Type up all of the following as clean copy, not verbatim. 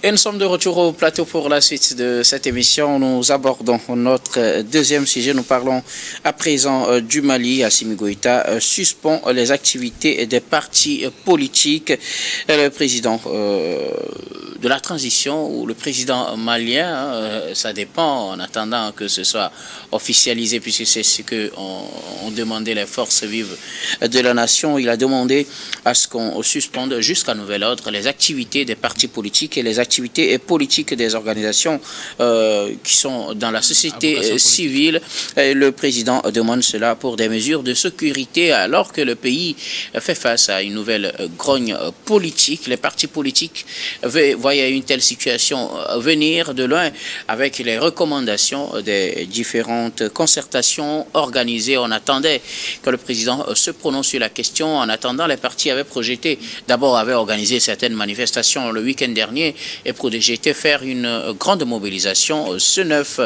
Et nous sommes de retour au plateau pour la suite de cette émission. Nous abordons notre deuxième sujet. Nous parlons à présent du Mali. Assimi Goïta suspend les activités des partis politiques. Le président de la transition ou le président malien, ça dépend en attendant que ce soit officialisé, puisque c'est ce que ont demandé les forces vives de la nation. Il a demandé à ce qu'on suspende jusqu'à nouvel ordre les activités des partis politiques et les activités politiques des organisations qui sont dans la société civile. Et le président demande cela pour des mesures de sécurité alors que le pays fait face à une nouvelle grogne politique. Les partis politiques voyaient une telle situation venir de loin avec les recommandations des différentes concertations organisées. On attendait que le président se prononce sur la question. En attendant, les partis avaient projeté, d'abord avaient organisé certaines manifestations le week-end dernier et projeté faire une grande mobilisation ce 9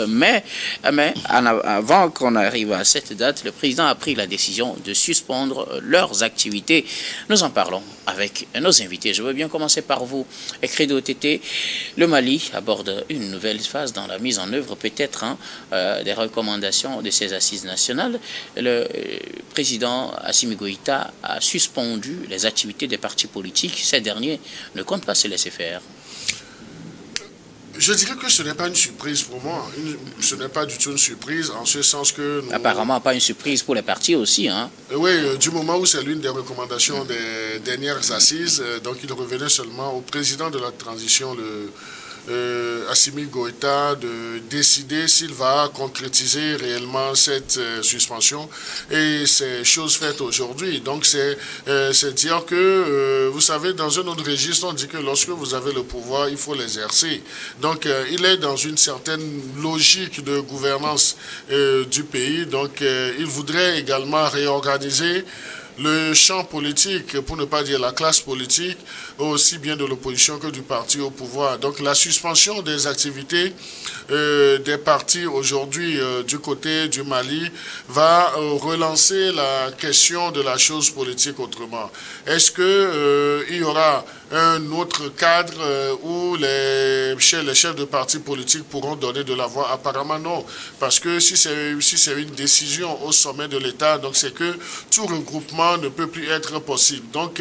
mai. Mais avant qu'on arrive à cette date, le président a pris la décision de suspendre leurs activités. Nous en parlons avec nos invités. Je veux bien commencer par vous, Credo Tété. Le Mali aborde une nouvelle phase dans la mise en œuvre peut-être des recommandations de ces assises nationales. Le président Assimi Goïta a suspendu les activités des partis politiques. Ces derniers ne comptent pas se laisser faire. Je dirais que ce n'est pas une surprise pour moi. Ce n'est pas du tout une surprise en ce sens que... Apparemment pas une surprise pour les partis aussi. Oui, du moment où c'est l'une des recommandations des dernières assises, donc il revenait seulement au président de la transition, Assimi Goïta, de décider s'il va concrétiser réellement cette suspension, et c'est chose faite aujourd'hui. Donc c'est dire que, vous savez, dans un autre registre, on dit que lorsque vous avez le pouvoir, il faut l'exercer. Donc il est dans une certaine logique de gouvernance du pays. Donc il voudrait également réorganiser le champ politique, pour ne pas dire la classe politique, aussi bien de l'opposition que du parti au pouvoir. Donc la suspension des activités des partis aujourd'hui du côté du Mali va relancer la question de la chose politique autrement. Est-ce qu'il y aura un autre cadre où les chefs de partis politiques pourront donner de la voix? Apparemment non, parce que si c'est une décision au sommet de l'État, donc c'est que tout regroupement ne peut plus être possible. Donc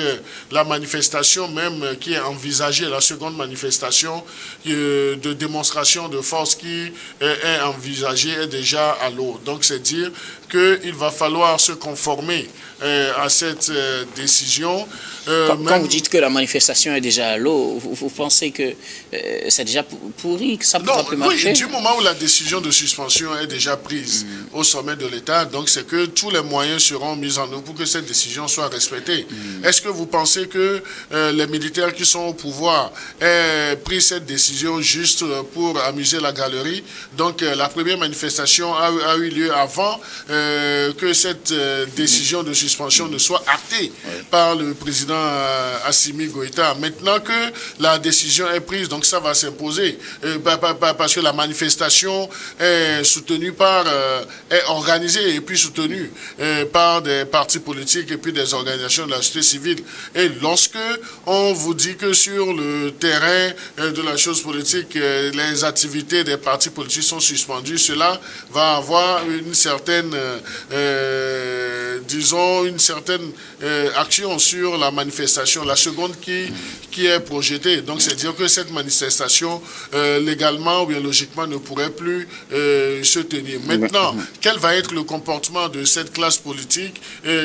la manifestation même qui est envisagée, la seconde manifestation de démonstration de force qui est envisagée est déjà à l'eau. Donc c'est dire qu'il va falloir se conformer à cette décision. Quand vous dites que la manifestation est déjà à l'eau, vous pensez que c'est déjà pourri, que ça pourra plus marcher? Oui, du moment où la décision de suspension est déjà prise au sommet de l'État, donc c'est que tous les moyens seront mis en œuvre pour que cette décision soit respectée. Est-ce que vous pensez que les militaires qui sont au pouvoir aient pris cette décision juste pour amuser la galerie? Donc la première manifestation a eu lieu avant que cette décision de suspension ne soit actée par le président Assimi Goïta. Maintenant que la décision est prise, donc ça va s'imposer parce que la manifestation est soutenue est organisée et puis soutenue par des partis politiques et puis des organisations de la société civile. Et lorsque on vous dit que sur le terrain de la chose politique, les activités des partis politiques sont suspendues, cela va avoir une certaine action sur la manifestation, la seconde qui est projetée. Donc c'est dire que cette manifestation légalement ou bien logiquement ne pourrait plus se tenir. Maintenant, quel va être le comportement de cette classe politique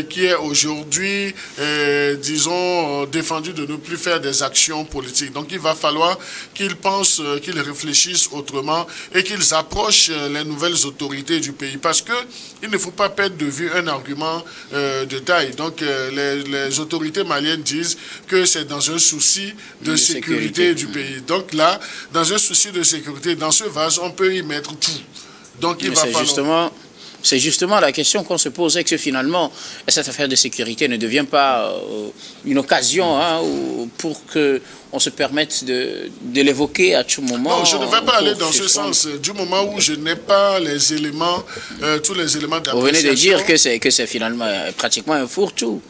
qui est aujourd'hui, défendue de ne plus faire des actions politiques? Donc il va falloir qu'ils pensent, qu'ils réfléchissent autrement et qu'ils approchent les nouvelles autorités du pays, parce que il ne faut pas perdre de vue un argument de taille. Donc les autorités maliennes disent que c'est dans un souci de sécurité du pays. Donc là, dans un souci de sécurité, dans ce vase, on peut y mettre tout. Donc il va falloir... C'est justement la question qu'on se pose, est-ce que finalement, cette affaire de sécurité ne devient pas une occasion pour qu'on se permette de l'évoquer à tout moment? Non, je ne vais pas aller dans ce sens. Du moment où je n'ai pas les éléments, tous les éléments d'appréciation... Vous venez de dire que c'est finalement pratiquement un fourre-tout.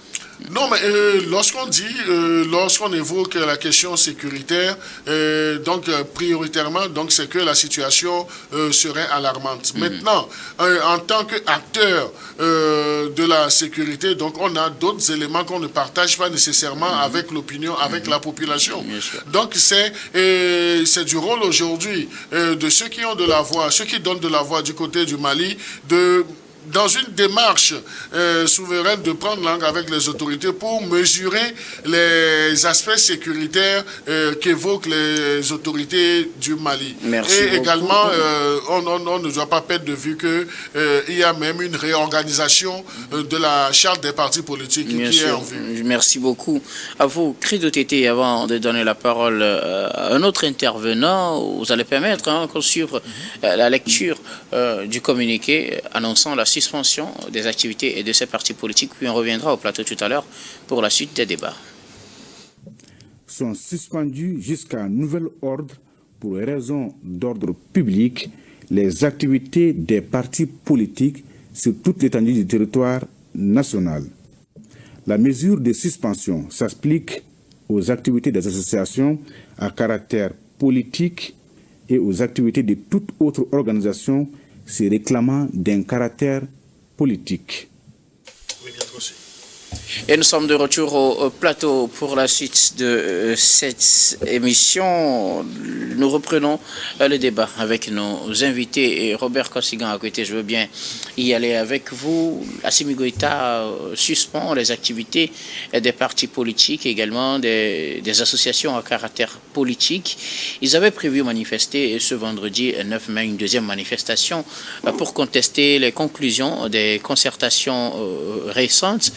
Non, mais lorsqu'on évoque la question sécuritaire, prioritairement, donc c'est que la situation serait alarmante. Maintenant, en tant qu'acteur de la sécurité, donc on a d'autres éléments qu'on ne partage pas nécessairement avec l'opinion, avec la population. Donc c'est du rôle aujourd'hui de ceux qui ont de la voix, ceux qui donnent de la voix du côté du Mali, dans une démarche souveraine de prendre langue avec les autorités pour mesurer les aspects sécuritaires qu'évoquent les autorités du Mali. Merci et beaucoup. Également, on ne doit pas perdre de vue qu'il y a même une réorganisation de la charte des partis politiques qui est en vue. Merci beaucoup. À vous, cri de tété, avant de donner la parole à un autre intervenant, vous allez permettre qu'on suive la lecture du communiqué annonçant la suspension des activités et de ces partis politiques, puis on reviendra au plateau tout à l'heure pour la suite des débats. Sont suspendus jusqu'à nouvel ordre pour raisons d'ordre public les activités des partis politiques sur toute l'étendue du territoire national. La mesure de suspension s'applique aux activités des associations à caractère politique et aux activités de toute autre organisation se réclamant d'un caractère politique. Et nous sommes de retour au plateau pour la suite de cette émission. Nous reprenons le débat avec nos invités. Et Robert Kossigan à côté, je veux bien y aller avec vous. Assimi Goïta suspend les activités des partis politiques, également des associations à caractère politique. Ils avaient prévu manifester ce vendredi 9 mai une deuxième manifestation pour contester les conclusions des concertations récentes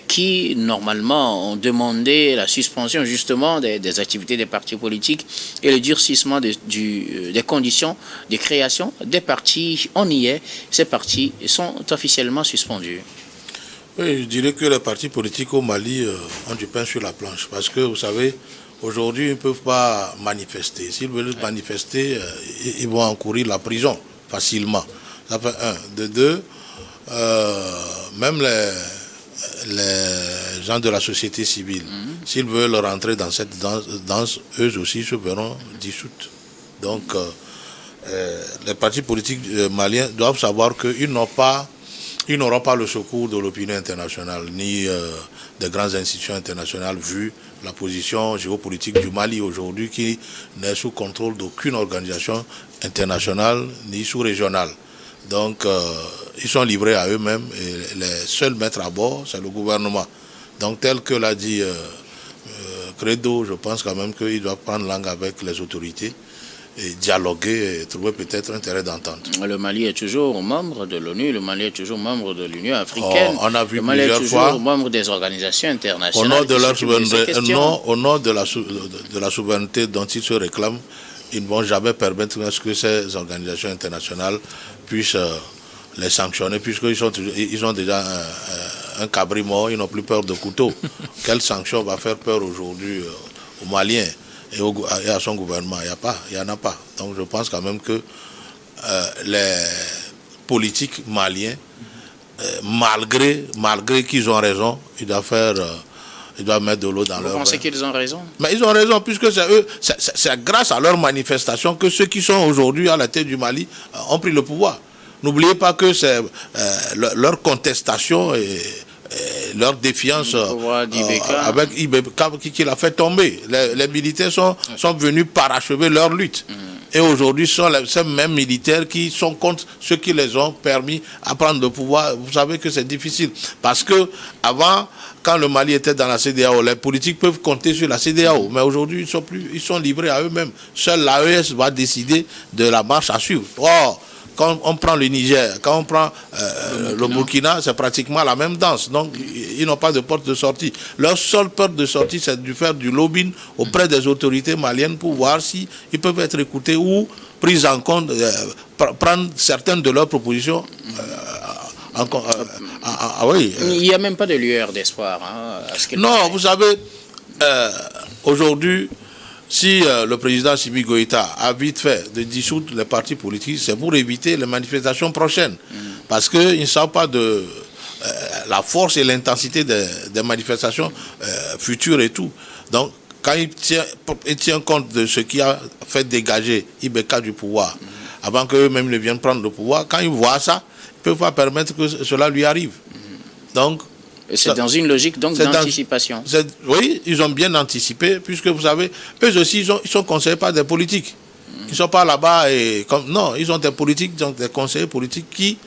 qui, normalement, ont demandé la suspension justement des activités des partis politiques et le durcissement des conditions de création des partis. On y est, ces partis sont officiellement suspendus. Oui, je dirais que les partis politiques au Mali ont du pain sur la planche parce que, vous savez, aujourd'hui, ils ne peuvent pas manifester. S'ils veulent manifester, ils vont encourir la prison facilement. Ça fait un. De deux, même les gens de la société civile, s'ils veulent rentrer dans cette danse, eux aussi se verront dissoutes. Donc, les partis politiques maliens doivent savoir qu'ils n'auront pas le secours de l'opinion internationale, ni des grandes institutions internationales, vu la position géopolitique du Mali aujourd'hui, qui n'est sous contrôle d'aucune organisation internationale, ni sous-régionale. Donc, ils sont livrés à eux-mêmes et les seuls maîtres à bord, c'est le gouvernement. Donc, tel que l'a dit Credo, je pense quand même qu'ils doivent prendre langue avec les autorités et dialoguer et trouver peut-être un terrain d'entente. Le Mali est toujours membre de l'ONU, le Mali est toujours membre de l'Union africaine, on a vu le Mali est toujours fois, membre des organisations internationales. Au nom de la souveraineté dont ils se réclament, ils ne vont jamais permettre que ces organisations internationales puissent les sanctionner, puisqu'ils ont déjà un cabri mort, ils n'ont plus peur de couteau. Quelle sanction va faire peur aujourd'hui aux Maliens et à son gouvernement? Il n'y en a pas. Donc je pense quand même que les politiques maliens, malgré qu'ils ont raison, ils doivent mettre de l'eau dans leur... Vous pensez qu'ils ont raison? Mais ils ont raison, puisque c'est grâce à leur manifestation que ceux qui sont aujourd'hui à la tête du Mali ont pris le pouvoir. N'oubliez pas que c'est leur contestation et leur défiance avec Ibeka qui l'a fait tomber. Les militaires sont venus parachever leur lutte. Et aujourd'hui, ce sont ces mêmes militaires qui sont contre ceux qui les ont permis à prendre le pouvoir. Vous savez que c'est difficile. Parce que avant, quand le Mali était dans la CEDEAO, les politiques peuvent compter sur la CEDEAO. Mais aujourd'hui, ils sont livrés à eux-mêmes. Seul l'AES va décider de la marche à suivre. Or, quand on prend le Niger, quand on prend le Burkina, c'est pratiquement la même danse. Donc, ils n'ont pas de porte de sortie. Leur seule porte de sortie, c'est de faire du lobbying auprès des autorités maliennes pour voir s'ils peuvent être écoutés ou pris en compte, prendre certaines de leurs propositions. Oui. Il n'y a même pas de lueur d'espoir. Non, vous savez, aujourd'hui, si le président Assimi Goïta a vite fait de dissoudre les partis politiques, c'est pour éviter les manifestations prochaines. Parce qu'ils ne savent pas de la force et l'intensité des manifestations futures et tout. Donc, quand il tient compte de ce qui a fait dégager Ibeka du pouvoir, avant qu'eux-mêmes ne viennent prendre le pouvoir, quand ils voient ça, ils ne peuvent pas permettre que cela lui arrive. Donc, c'est dans une logique d'anticipation. Oui, ils ont bien anticipé, puisque vous savez, eux aussi, ils sont conseillés par des politiques. Ils ne sont pas là-bas non, ils ont des politiques, ils ont des conseillers politiques qui,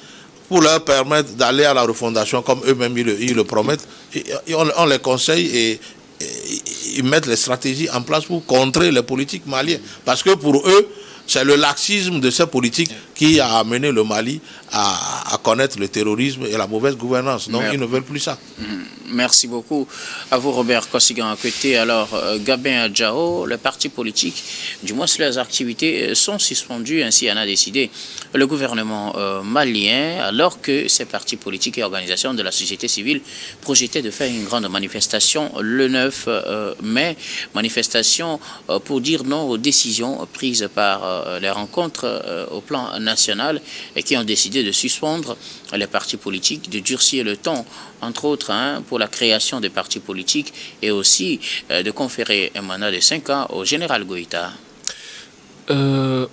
pour leur permettre d'aller à la refondation, comme eux-mêmes ils le promettent, on les conseille et ils mettent les stratégies en place pour contrer les politiques maliens. Parce que pour eux, c'est le laxisme de ces politiques qui a amené le Mali à connaître le terrorisme et la mauvaise gouvernance. Donc, ils ne veulent plus ça. Merci beaucoup. À vous, Robert Kossigan, à côté. Alors, Gabin Adjao, les partis politiques, du moins leurs activités, sont suspendues. Ainsi en a décidé le gouvernement malien, alors que ces partis politiques et organisations de la société civile projetaient de faire une grande manifestation le 9 mai. Manifestation pour dire non aux décisions prises par les rencontres au plan national et qui ont décidé de suspendre les partis politiques, de durcir le ton, entre autres, pour la création des partis politiques et aussi de conférer un mandat de 5 ans au général Goïta.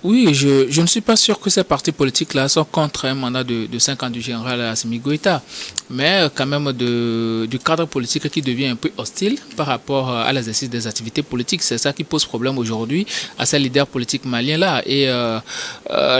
Oui, je ne suis pas sûr que ces partis politiques-là sont contre un mandat de 5 ans du général Assimi Goïta, mais quand même du cadre politique qui devient un peu hostile par rapport à l'exercice des activités politiques. C'est ça qui pose problème aujourd'hui à ces leaders politiques maliens-là. Et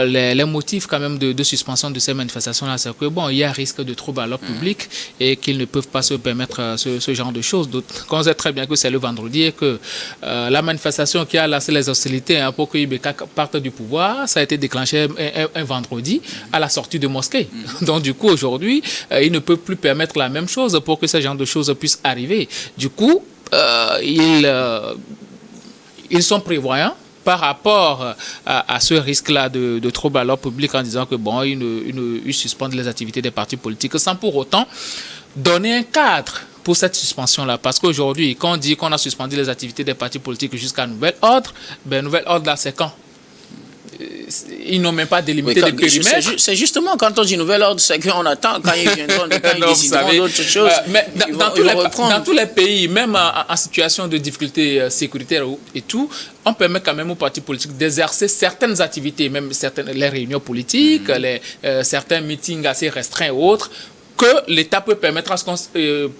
les motifs quand même de suspension de ces manifestations-là, c'est que bon, il y a risque de troubles à l'ordre public et qu'ils ne peuvent pas se permettre ce genre de choses. Quand on sait très bien que c'est le vendredi et que la manifestation qui a lancé les hostilités pour que Ibeka parte du pouvoir, ça a été déclenché un vendredi à la sortie de mosquée. Donc du coup aujourd'hui, ils ne peuvent plus permettre la même chose pour que ce genre de choses puissent arriver. Du coup, ils sont prévoyants par rapport à ce risque-là de trouble à l'ordre public en disant que bon, ils suspendent les activités des partis politiques sans pour autant donner un cadre pour cette suspension-là. Parce qu'aujourd'hui, quand on dit qu'on a suspendu les activités des partis politiques jusqu'à nouvel ordre, nouvel ordre là, c'est quand? Ils n'ont même pas délimité les périmètres. C'est justement quand on dit nouvel ordre, c'est qu'on attend quand ils viendront, quand ils décideront d'autres choses. Mais dans tous les pays, même en situation de difficulté sécuritaire et tout, on permet quand même aux partis politiques d'exercer certaines activités, même les réunions politiques, certains meetings assez restreints et autres, que l'État peut permettre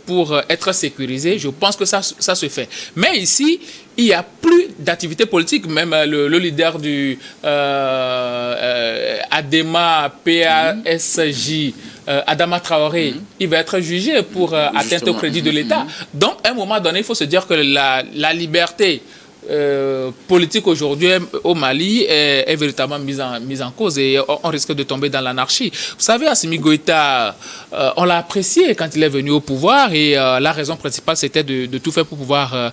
pour être sécurisé. Je pense que ça se fait. Mais ici, il n'y a plus d'activité politique. Même le leader du ADEMA, PASJ, Adama Traoré, il va être jugé pour atteinte au crédit de l'État. Donc, à un moment donné, il faut se dire que la liberté politique aujourd'hui au Mali est véritablement mise en cause et on risque de tomber dans l'anarchie. Vous savez, Assimi Goïta, on l'a apprécié quand il est venu au pouvoir et la raison principale c'était de tout faire pour pouvoir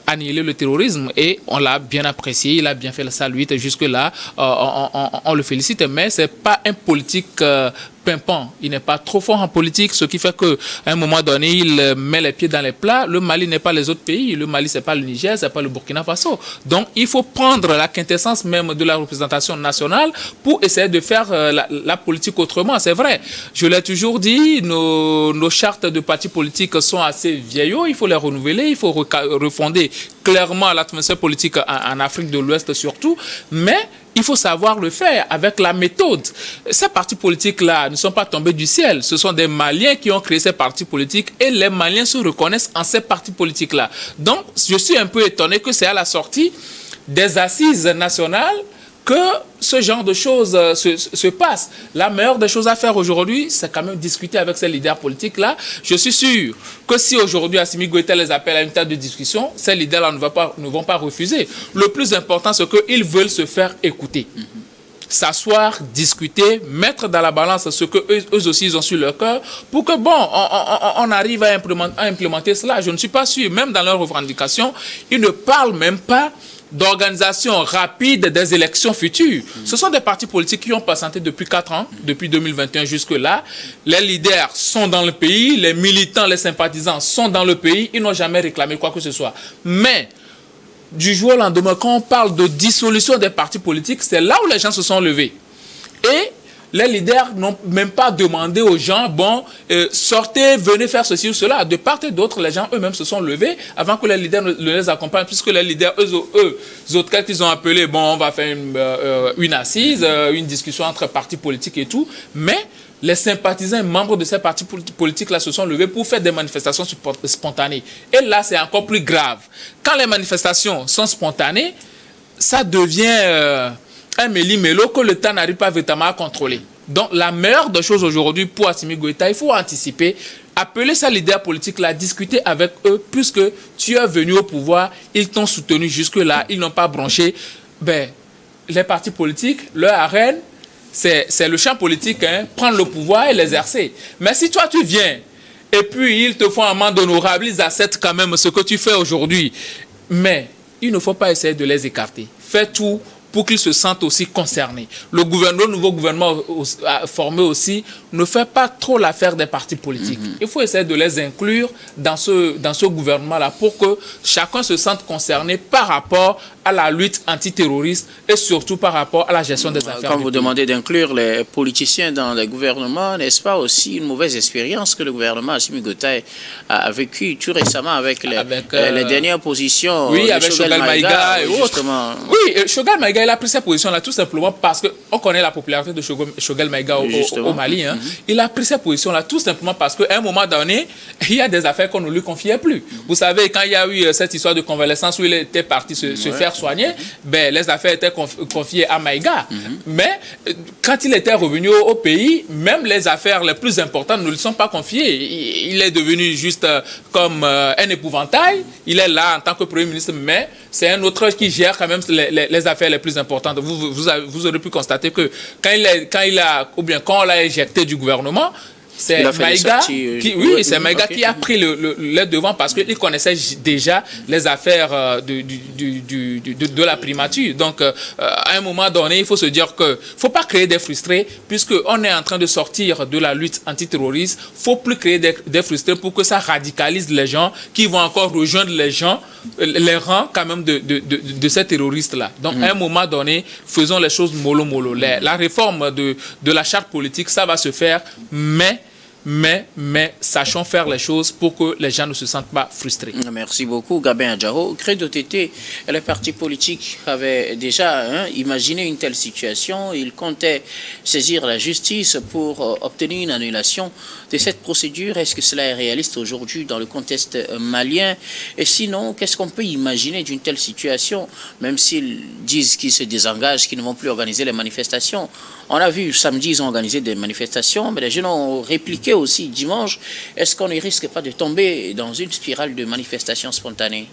annihiler le terrorisme et on l'a bien apprécié, il a bien fait sa lutte jusque-là, on le félicite, mais c'est pas un politique pimpant. Il n'est pas trop fort en politique, ce qui fait qu'à un moment donné, il met les pieds dans les plats. Le Mali n'est pas les autres pays. Le Mali, c'est pas le Niger, c'est pas le Burkina Faso. Donc, il faut prendre la quintessence même de la représentation nationale pour essayer de faire la politique autrement. C'est vrai. Je l'ai toujours dit, nos chartes de partis politiques sont assez vieillots. Il faut les renouveler. Il faut refonder clairement l'atmosphère politique en Afrique de l'Ouest surtout. Mais il faut savoir le faire avec la méthode. Ces partis politiques-là ne sont pas tombés du ciel. Ce sont des Maliens qui ont créé ces partis politiques et les Maliens se reconnaissent en ces partis politiques-là. Donc, je suis un peu étonné que c'est à la sortie des assises nationales que ce genre de choses se passe. La meilleure des choses à faire aujourd'hui, c'est quand même discuter avec ces leaders politiques-là. Je suis sûr que si aujourd'hui Assimi Goïta les appelle à une table de discussion, ces leaders-là ne vont pas refuser. Le plus important, c'est qu'ils veulent se faire écouter. S'asseoir, discuter, mettre dans la balance ce que eux aussi ils ont sur leur cœur pour que bon, on arrive à implémenter cela. Je ne suis pas sûr, même dans leurs revendications, ils ne parlent même pas d'organisation rapide des élections futures. Ce sont des partis politiques qui ont patienté depuis 4 ans, depuis 2021 jusque-là. Les leaders sont dans le pays, les militants, les sympathisants sont dans le pays, ils n'ont jamais réclamé quoi que ce soit. Mais du jour au lendemain, quand on parle de dissolution des partis politiques, c'est là où les gens se sont levés. Et les leaders n'ont même pas demandé aux gens, sortez, venez faire ceci ou cela. De part et d'autre, les gens eux-mêmes se sont levés avant que les leaders ne les accompagnent, puisque les leaders, eux autres, qu'ils ont appelé, on va faire une assise, une discussion entre partis politiques et tout, mais les sympathisants et membres de ces partis politiques-là se sont levés pour faire des manifestations spontanées. Et là, c'est encore plus grave. Quand les manifestations sont spontanées, ça devient un méli-mélo que le temps n'arrive pas véritablement à contrôler. Donc, la meilleure des choses aujourd'hui pour Assimi Goïta, il faut anticiper, appeler ces leaders politiques-là, discuter avec eux, puisque tu es venu au pouvoir, ils t'ont soutenu jusque-là, ils n'ont pas branché. Les partis politiques, leur arène, c'est le champ politique, prendre le pouvoir et l'exercer. Mais si toi, tu viens, et puis ils te font amende honorable, ils acceptent quand même ce que tu fais aujourd'hui. Mais il ne faut pas essayer de les écarter. Fais tout pour qu'ils se sentent aussi concernés. Le nouveau gouvernement formé aussi, ne fait pas trop l'affaire des partis politiques. Il faut essayer de les inclure dans ce gouvernement-là pour que chacun se sente concerné par rapport à la lutte antiterroriste et surtout par rapport à la gestion des affaires. Quand vous demandez d'inclure les politiciens dans les gouvernements, n'est-ce pas aussi une mauvaise expérience que le gouvernement Assimi Goïta a vécu tout récemment avec les dernières positions avec Choguel Maïga et autres. Oui, Choguel Maïga, il a pris cette position-là tout simplement parce qu'on connaît la popularité de Choguel Maïga au Mali. Il a pris cette position-là tout simplement parce qu'à un moment donné, il y a des affaires qu'on ne lui confiait plus. Vous savez, quand il y a eu cette histoire de convalescence où il était parti se faire soigner, les affaires étaient confiées à Maïga. Mais quand il était revenu au pays, même les affaires les plus importantes ne lui sont pas confiées. Il est devenu juste comme un épouvantail. Il est là en tant que Premier ministre, mais c'est un autre qui gère quand même les affaires les plus importantes. Vous aurez pu constater que quand on l'a éjecté du gouvernement, c'est Maïga qui a pris le devant parce qu'il connaissait déjà les affaires de la primature. Donc, à un moment donné, il faut se dire qu'il ne faut pas créer des frustrés puisqu'on est en train de sortir de la lutte antiterroriste. Il ne faut plus créer des frustrés pour que ça radicalise les gens qui vont encore rejoindre les rangs quand même de ces terroristes-là. Donc, à un moment donné, faisons les choses mollo-mollo. La réforme de la charte politique, ça va se faire, mais sachons faire les choses pour que les gens ne se sentent pas frustrés. Merci beaucoup, Gabin Adjaro. Credo TT, les partis politiques avaient déjà imaginé une telle situation. Ils comptaient saisir la justice pour obtenir une annulation de cette procédure. Est-ce que cela est réaliste aujourd'hui dans le contexte malien? Et sinon, qu'est-ce qu'on peut imaginer d'une telle situation, même s'ils disent qu'ils se désengagent, qu'ils ne vont plus organiser les manifestations? On a vu samedi, ils ont organisé des manifestations, mais les jeunes ont répliqué aussi dimanche. Est-ce qu'on ne risque pas de tomber dans une spirale de manifestations spontanées?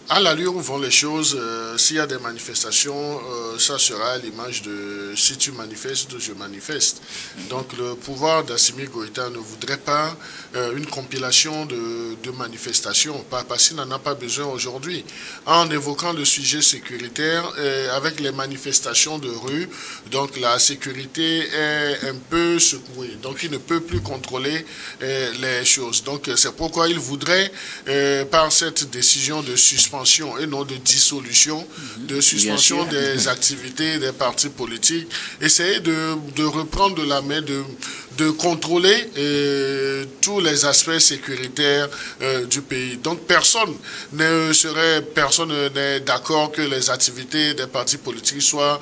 À l'allure où vont les choses, s'il y a des manifestations, ça sera à l'image de si tu manifestes, je manifeste. Donc le pouvoir d'Assimi Goïta ne voudrait pas une compilation de manifestations, parce qu'il n'en a pas besoin aujourd'hui. En évoquant le sujet sécuritaire, avec les manifestations de rue, donc la sécurité est un peu secouée. Donc il ne peut plus contrôler les choses. Donc c'est pourquoi il voudrait, par cette décision de suspension et non de dissolution, de suspension des activités des partis politiques, essayer de reprendre de la main, de contrôler tous les aspects sécuritaires du pays. Donc personne n'est d'accord que les activités des partis politiques soient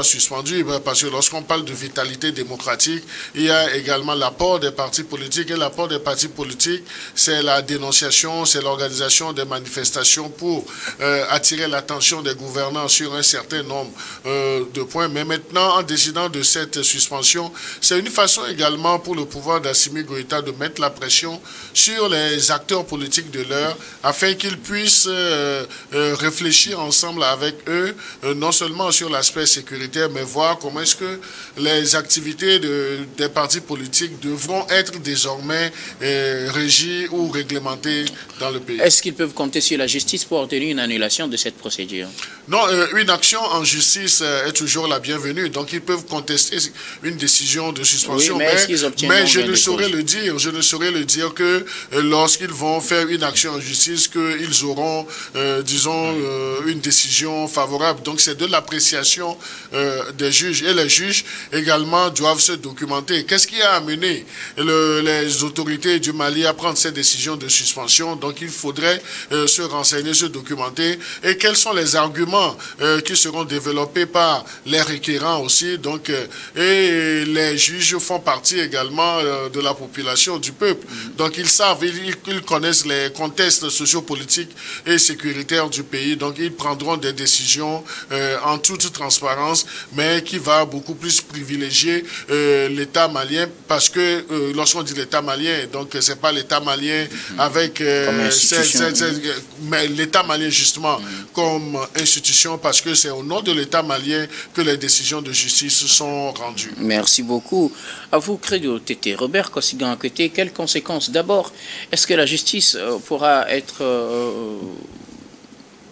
suspendues, parce que lorsqu'on parle de vitalité démocratique, il y a également l'apport des partis politiques, et l'apport des partis politiques, c'est la dénonciation, c'est l'organisation des manifestations pour attirer l'attention des gouvernants sur un certain nombre de points. Mais maintenant, en décidant de cette suspension, c'est une façon également pour le pouvoir d'Assimi Goïta de mettre la pression sur les acteurs politiques de l'heure afin qu'ils puissent réfléchir ensemble avec eux, non seulement sur l'aspect sécuritaire, mais voir comment est-ce que les activités des partis politiques devront être désormais régies ou réglementées dans le pays. Est-ce qu'ils peuvent compter sur la justice pour obtenir une annulation de cette procédure? Non, une action en justice est toujours la bienvenue. Donc, ils peuvent contester une décision de suspension. Oui, mais je ne saurais le dire. Je ne saurais le dire que lorsqu'ils vont faire une action en justice, qu'ils auront, une décision favorable. Donc, c'est de l'appréciation des juges. Et les juges également doivent se documenter. Qu'est-ce qui a amené les autorités du Mali à prendre cette décision de suspension? Donc, il faudrait se renseigner, se documenter. Et quels sont les arguments qui seront développés par les requérants aussi. Donc, et les juges font partie également de la population, du peuple. Donc, ils savent, ils connaissent les contextes sociopolitiques et sécuritaires du pays. Donc, ils prendront des décisions en toute transparence, mais qui va beaucoup plus privilégier l'État malien, parce que lorsqu'on dit l'État malien, donc c'est pas l'État malien avec mais l'État malien justement comme institution, parce que c'est au nom de l'État malien que les décisions de justice sont rendues. Merci beaucoup. À vous, Credo Tété. Robert Kosigan-Akété, quelles conséquences? D'abord, est-ce que la justice pourra être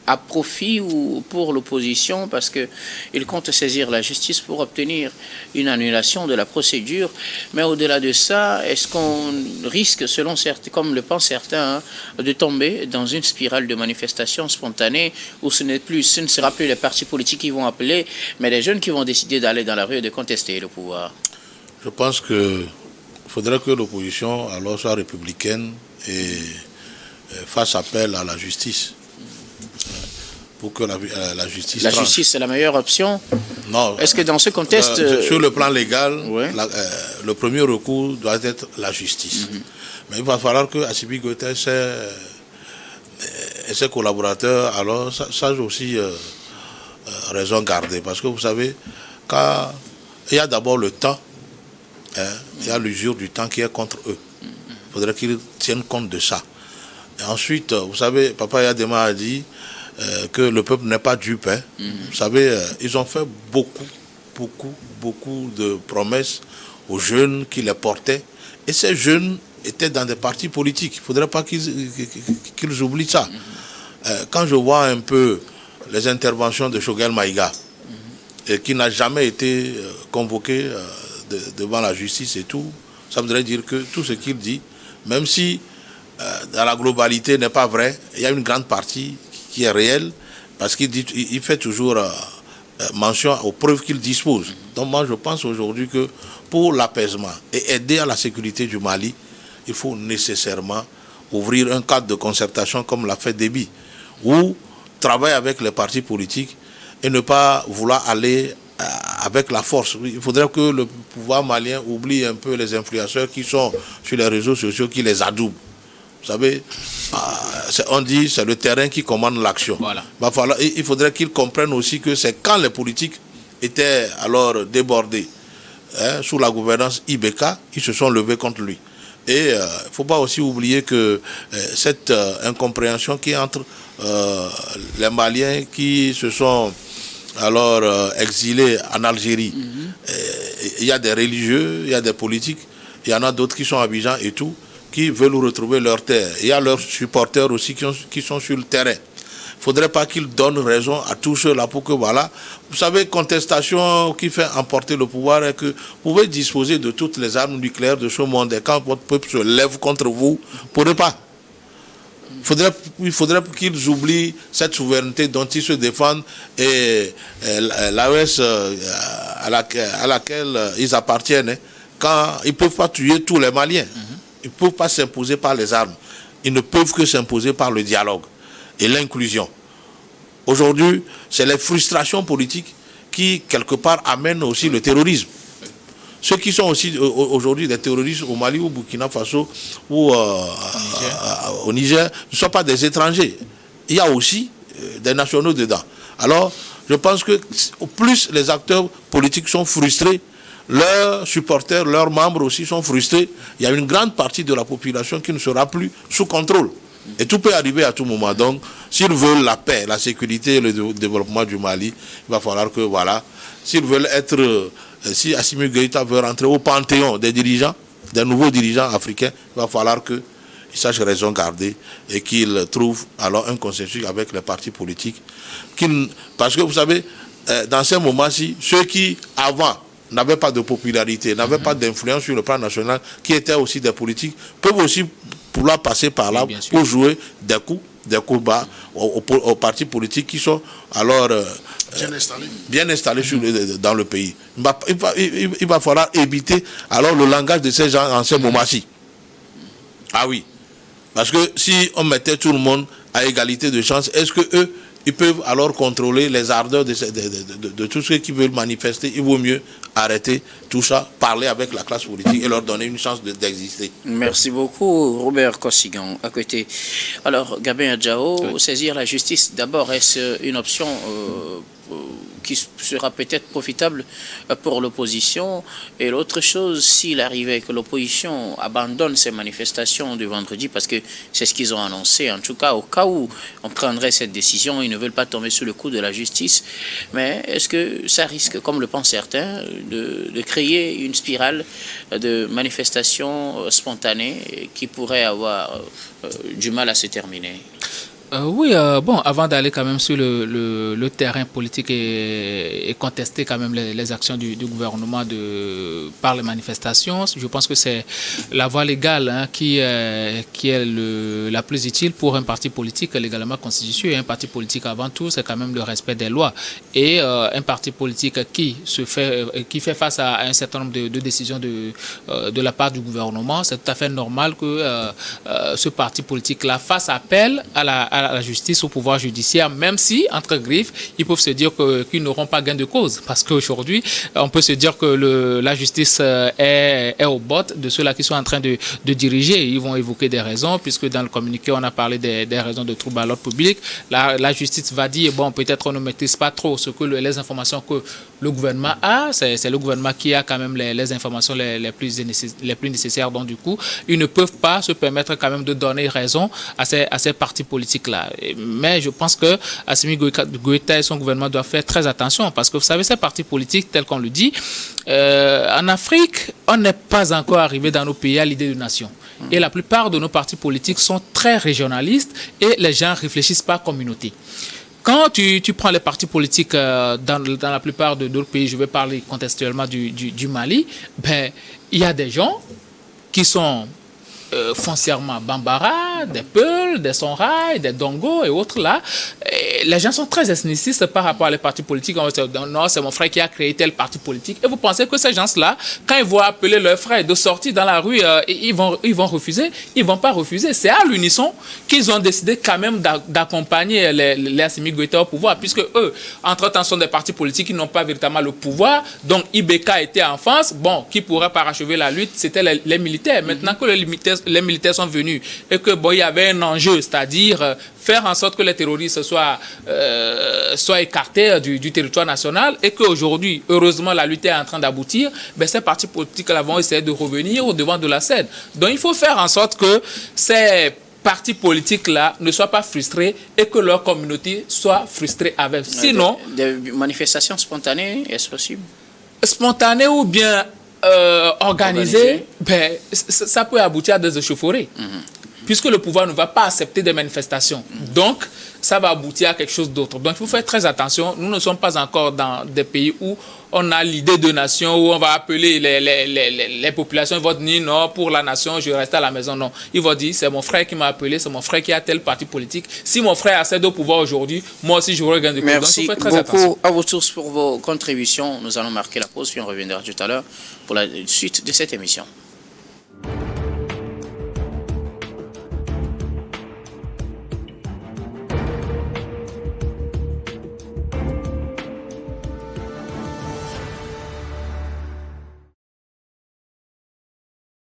à profit ou pour l'opposition, parce qu'il compte saisir la justice pour obtenir une annulation de la procédure? Mais au-delà de ça, est-ce qu'on risque, selon certains, comme le pensent certains, de tomber dans une spirale de manifestations spontanées où ce ne sera plus les partis politiques qui vont appeler, mais les jeunes qui vont décider d'aller dans la rue et de contester le pouvoir? Je pense qu'il faudrait que l'opposition alors soit républicaine et fasse appel à la justice. Pour que la justice... La justice, c'est la meilleure option? Non. Est-ce que dans ce contexte... sur le plan légal, ouais, le premier recours doit être la justice. Mais il va falloir que Assimi Goïta et ses collaborateurs, alors, sachent aussi raison garder. Parce que vous savez, quand il y a d'abord le temps, il y a l'usure du temps qui est contre eux. Il faudrait qu'ils tiennent compte de ça. Et ensuite, vous savez, Papa Yadema a dit que le peuple n'est pas dupe. Vous savez, ils ont fait beaucoup de promesses aux jeunes qui les portaient. Et ces jeunes étaient dans des partis politiques. Il ne faudrait pas qu'ils oublient ça. Quand je vois un peu les interventions de Choguel Maïga, qui n'a jamais été convoqué devant la justice et tout, ça voudrait dire que tout ce qu'il dit, même si dans la globalité n'est pas vrai, il y a une grande partie qui est réelle, parce qu'il fait toujours mention aux preuves qu'il dispose. Donc moi je pense aujourd'hui que pour l'apaisement et aider à la sécurité du Mali, il faut nécessairement ouvrir un cadre de concertation comme l'a fait Déby, ou travailler avec les partis politiques et ne pas vouloir aller avec la force. Il faudrait que le pouvoir malien oublie un peu les influenceurs qui sont sur les réseaux sociaux, qui les adoubent. Vous savez, on dit c'est le terrain qui commande l'action. Voilà. Il faudrait qu'ils comprennent aussi que c'est quand les politiques étaient alors débordés sous la gouvernance Ibeka, ils se sont levés contre lui. Et il ne faut pas aussi oublier que cette incompréhension qui est entre les Maliens qui se sont alors exilés en Algérie. Il y a des religieux, il y a des politiques, il y en a d'autres qui sont à Abidjan et tout, qui veulent retrouver leur terre. Il y a leurs supporters aussi qui sont sur le terrain. Il ne faudrait pas qu'ils donnent raison à tous ceux-là pour que, voilà, vous savez, contestation qui fait emporter le pouvoir est que vous pouvez disposer de toutes les armes nucléaires de ce monde et quand votre peuple se lève contre vous, vous ne pourrez pas. Il faudrait qu'ils oublient cette souveraineté dont ils se défendent et l'AES à laquelle ils appartiennent, quand ils ne peuvent pas tuer tous les Maliens. Ils ne peuvent pas s'imposer par les armes. Ils ne peuvent que s'imposer par le dialogue et l'inclusion. Aujourd'hui, c'est les frustrations politiques qui, quelque part, amènent aussi le terrorisme. Ceux qui sont aussi aujourd'hui des terroristes au Mali, au Burkina Faso ou au Niger ne sont pas des étrangers. Il y a aussi des nationaux dedans. Alors, je pense que plus les acteurs politiques sont frustrés, leurs supporters, leurs membres aussi sont frustrés. Il y a une grande partie de la population qui ne sera plus sous contrôle. Et tout peut arriver à tout moment. Donc, s'ils veulent la paix, la sécurité et le développement du Mali, il va falloir que, voilà, s'ils veulent être, si Assimi Goïta veut rentrer au panthéon des dirigeants, des nouveaux dirigeants africains, il va falloir qu'il sache raison garder et qu'il trouve alors un consensus avec les partis politiques. Parce que vous savez, dans ces moments-ci, ceux qui, avant, n'avaient pas de popularité, n'avaient pas d'influence sur le plan national, qui étaient aussi des politiques, peuvent aussi pouvoir passer par là pour jouer des coups bas aux partis politiques qui sont alors bien installés dans le pays. Il va falloir éviter alors le langage de ces gens en ce moment-ci. Ah oui. Parce que si on mettait tout le monde à égalité de chance, est-ce que eux, ils peuvent alors contrôler les ardeurs de tous ceux qui veulent manifester? Il vaut mieux arrêter tout ça, parler avec la classe politique et leur donner une chance d'exister. Merci beaucoup, Robert Kossigan. À côté. Alors, Gabin Adjao, saisir la justice, d'abord, est-ce une option qui sera peut-être profitable pour l'opposition? Et l'autre chose, s'il arrivait que l'opposition abandonne ces manifestations de vendredi, parce que c'est ce qu'ils ont annoncé, en tout cas, au cas où on prendrait cette décision, ils ne veulent pas tomber sous le coup de la justice, mais est-ce que ça risque, comme le pensent certains, de créer une spirale de manifestations spontanées qui pourrait avoir du mal à se terminer? Oui, bon, avant d'aller quand même sur le terrain politique et contester quand même les actions du gouvernement par les manifestations, je pense que c'est la voie légale qui est la plus utile pour un parti politique légalement constitué. Et un parti politique, avant tout, c'est quand même le respect des lois. Et un parti politique qui fait face à un certain nombre de décisions de la part du gouvernement, c'est tout à fait normal que ce parti politique-là fasse appel à la justice, au pouvoir judiciaire, même si, entre griffes, ils peuvent se dire qu'ils n'auront pas gain de cause. Parce qu'aujourd'hui, on peut se dire que la justice est au bord de ceux-là qui sont en train de diriger. Ils vont évoquer des raisons, puisque dans le communiqué, on a parlé des raisons de trouble à l'ordre public. La justice va dire, bon, peut-être on ne maîtrise pas trop les informations que le gouvernement a. C'est le gouvernement qui a quand même les informations les plus nécessaires. Donc, du coup, ils ne peuvent pas se permettre quand même de donner raison à ces partis politiques-là. Mais je pense que Assimi Goïta et son gouvernement doivent faire très attention, parce que vous savez, ces partis politiques, tels qu'on le dit, en Afrique, on n'est pas encore arrivé dans nos pays à l'idée de nation. Et la plupart de nos partis politiques sont très régionalistes et les gens réfléchissent par communauté. Quand tu prends les partis politiques dans la plupart de d'autres pays, je vais parler contextuellement du Mali, il y a des gens qui sont foncièrement Bambara, des Peuls, des Songhai, des Dongo et autres là. Et les gens sont très ethnicistes par rapport à les partis politiques. On va dire, non, c'est mon frère qui a créé tel parti politique. Et vous pensez que ces gens-là, quand ils vont appeler leur frère de sortir dans la rue, ils vont refuser? Ils vont pas refuser. C'est à l'unisson qu'ils ont décidé quand même d'accompagner les Assimi Goïta au pouvoir, puisque eux, entre-temps, sont des partis politiques qui n'ont pas véritablement le pouvoir. Donc, Ibeka était en face. Bon, qui pourrait parachever la lutte? C'était les militaires. Maintenant que les militaires sont venus et que il y avait un enjeu, c'est-à-dire faire en sorte que les terroristes soient écartés du territoire national, et qu'aujourd'hui, heureusement, la lutte est en train d'aboutir, ces partis politiques-là vont essayer de revenir au devant de la scène. Donc, il faut faire en sorte que ces partis politiques-là ne soient pas frustrés et que leur communauté soit frustrée avec. Sinon... Des manifestations spontanées, est-ce possible? Spontanées ou bien organisées, ça peut aboutir à des échauffourées. Puisque le pouvoir ne va pas accepter des manifestations. Donc, ça va aboutir à quelque chose d'autre. Donc, il faut faire très attention. Nous ne sommes pas encore dans des pays où on a l'idée de nation, où on va appeler les populations. Ils vont dire non, pour la nation, je reste à la maison. Non. Ils vont dire, c'est mon frère qui m'a appelé, c'est mon frère qui a tel parti politique. Si mon frère accède au pouvoir aujourd'hui, moi aussi, j'aurai gain de cause. Merci donc, il faut faire très attention. beaucoup à vous tous pour vos contributions. Nous allons marquer la pause, puis on reviendra tout à l'heure pour la suite de cette émission.